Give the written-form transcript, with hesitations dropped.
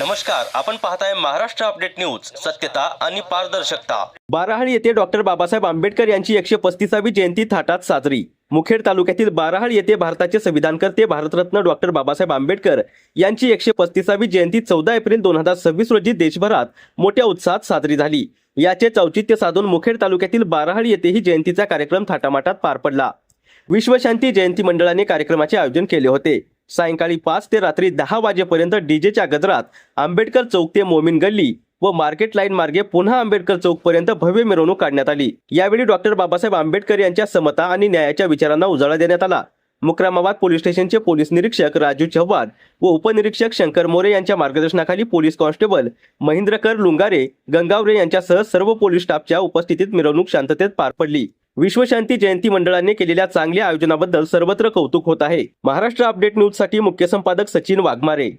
नमस्कार, आपण पाहताय महाराष्ट्र अपडेट न्यूज, सत्यता आणि पारदर्शकता। बाराहाळ येथे डॉक्टर बाबासाहेब आंबेडकर यांची 135वी जयंती थाटात साजरी। मुखेड तालुक्यातील बाराहाळ येथे भारताचे संविधानकर्ते भारतरत्न डॉक्टर बाबासाहेब आंबेडकर यांची 135वी जयंती 14 एप्रिल 2026 रोजी देशभरात मोठ्या उत्साहात साजरी झाली। याचे औचित्य साधून मुखेड तालुक्यातील बाराहाळ येथेही जयंतीचा कार्यक्रम थाटामाटात पार पडला। विश्वशांती जयंती मंडळाने कार्यक्रमाचे आयोजन केले होते। सायंकाळी 5 ते रात्री 10 वाजेपर्यंत डीजेच्या गजरात आंबेडकर चौक ते मोमीन गल्ली व मार्केट लाईन मार्गे पुन्हा आंबेडकर चौक पर्यंत भव्य मिरवणूक काढण्यात आली। यावेळी डॉक्टर बाबासाहेब आंबेडकर यांच्या समता आणि न्यायाच्या विचारांना उजाळा देण्यात आला। मुक्रामाबाद पोलीस स्टेशनचे पोलीस निरीक्षक राजू चव्हाण व उपनिरीक्षक शंकर मोरे यांच्या मार्गदर्शनाखाली पोलीस कॉन्स्टेबल महेंद्रकर लुंगारे गंगावरे यांच्यासह सर्व पोलीस स्टाफच्या उपस्थितीत मिरवणूक शांततेत पार पडली। विश्वशांती जयंती मंडळाने केलेल्या चांगल्या आयोजनाबद्दल सर्वत्र कौतुक होत आहे। महाराष्ट्र अपडेट न्यूज साठी मुख्य संपादक सचिन वाघमारे।